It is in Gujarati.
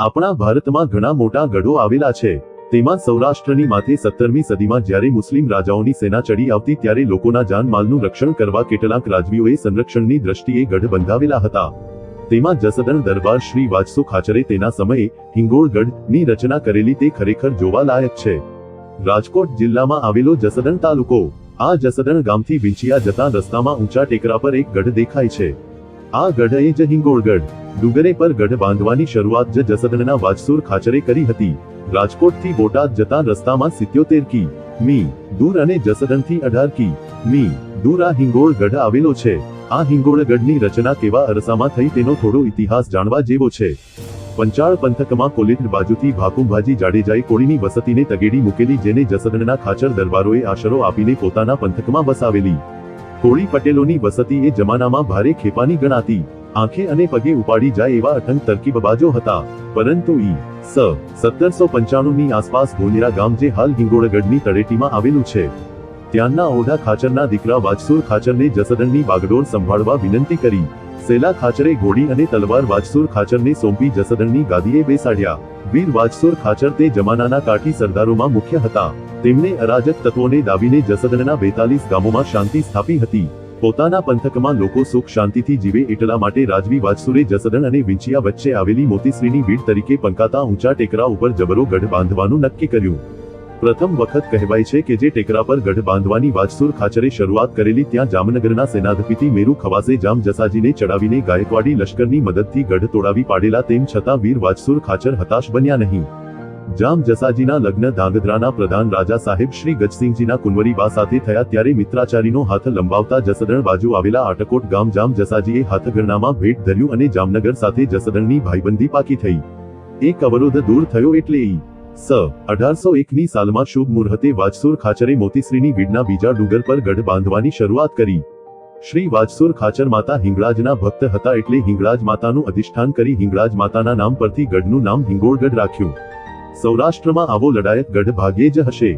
આપણા ભારતમાં ઘણા મોટા ગઢો આવેલા છે, તેમાં સૌરાષ્ટ્રની માથે 17મી સદીમાં જ્યારે મુસ્લિમ રાજાઓની સેના ચડી આવતી ત્યારે લોકોના જાનમાલનું રક્ષણ કરવા કેટલાક રાજવીઓએ સંરક્ષણની દ્રષ્ટિએ ગઢ બંધાવેલા હતા. તેમાં જસદણ દરબાર શ્રી વાજસુ ખાચરે તેના સમયે હિંગોળગઢની રચના કરેલી તે ખરેખર જોવાલાયક છે. રાજકોટ જિલ્લામાં આવેલો જસદણ તાલુકો. આ જસદણ ગામથી વિંછિયા જતા રસ્તામાં ઊંચા ટેકરા પર એક ગઢ દેખાય છે. આ ગઢ એ જ હિંગોળગઢ. ડુંગરે પર ગઢ બાંધવાની શરૂઆત જ જસદણના વાજસુર ખાચરે કરી હતી. રાજકોટથી બોટાદ જતા રસ્તામાં 77 કિ.મી. દૂર અને જસદણથી 18 કિ.મી. દૂર આ હિંગોળગઢ આવેલો છે. આ હિંગોળગઢની રચના કેવા અરસામાં થઈ તેનો થોડો ઇતિહાસ જાણવા જેવો છે. પંચાળ પંથકમાં કોલેજ બાજુથી ભાકુંભાજી જાડેજાએ કોળીની વસતીને તગેડી મૂકેલી, જેને જસદણના ખાચર દરબારોએ આશરો આપીને પોતાના પંથકમાં વસાવેલી. કોળી પટેલોની વસતી એ જમાનામાં ભારે ખેપાની ગણાતી. આંખે અને પગે ઉપાડી જાય એવા અઠંગ તરકીબબાજો હતા. પરંતુ ઈ.સ. 1795ની આસપાસ ગોનેરા ગામ, જે હાલ હિંગોળગઢની તળેટીમાં આવેલું છે, ત્યાંના ઓઢા ખાચરના દીકરા વાજસુર ખાચરને જસદણની બાગડોળ સંભાળવા વિનંતી કરી. સેલા ખાચરે ઘોડી અને તલવાર વાજસુર ખાચરને સોંપી જસદણની ગાદીએ બેસાડ્યા. વીર વાજસુર ખાચર તે જમાનાના કાઠી સરદારોમાં મુખ્ય હતા. તેમણે અરાજક તત્વોને દાબીને જસદણના 42 ગામોમાં શાંતિ સ્થાપી હતી. પોતાના પંથકમાં લોકો સુખ શાંતિથી જીવે એટલા માટે રાજવી વાજસુરે જસદણ અને વિંછિયા વચ્ચે આવેલી મોતીશ્રીની વીડ તરીકે પંકાતા ઊંચા ટેકરા ઉપર જબરો ગઢ બાંધવાનું નક્કી કર્યું. પ્રથમ વખત કહેવાય છે કે જે ટેકરા પર ગઢ બાંધવાની વાજસુર ખાચરે શરૂઆત કરેલી ત્યાં જામનગરના સેનાધિપતિ મેરુ ખવાસે જામ જસાજીને ચડાવીને ગાયકવાડી લશ્કરની મદદથી ગઢ તોડાવી પાડેલા. તેમ છતાં વીર વાજસુર ખાચર હતાશ બન્યા નહીં. જામ જસાજીના લગ્ન ધાંગધ્રાના પ્રધાન રાજા સાહેબ શ્રી ગજસિંહજીના કુંવરીબા સાથે થયા ત્યારે મિત્રાચારીનો હાથ લંબાવતા જસદણ બાજુ આવેલા આટકોટ ગામ જામ જસાજીએ હાથગરણામાં ભેટ ધર્યું અને જામનગર સાથે જસદણની ભાઈબંધી પાકી થઈ. એક અવરોધ દૂર થયો એટલે ઈ.સ. 1801ની સાલમાં શુભ મુહૂર્તે વાજસુર ખાચરે મોતીશ્રીની વીડના બીજા ડુંગર પર ગઢ બાંધવાની શરૂઆત કરી. શ્રી વાજસુર ખાચર માતા હિંગળાજના ભક્ત હતા એટલે હિંગળાજ માતાનું અધિષ્ઠાન કરી હિંગળાજ માતાના નામ પરથી ગઢનું નામ હિંગોળગઢ રાખ્યું. સૌરાષ્ટ્રમાં આવો લડાયક ગઢ ભાગ્યે જ હશે.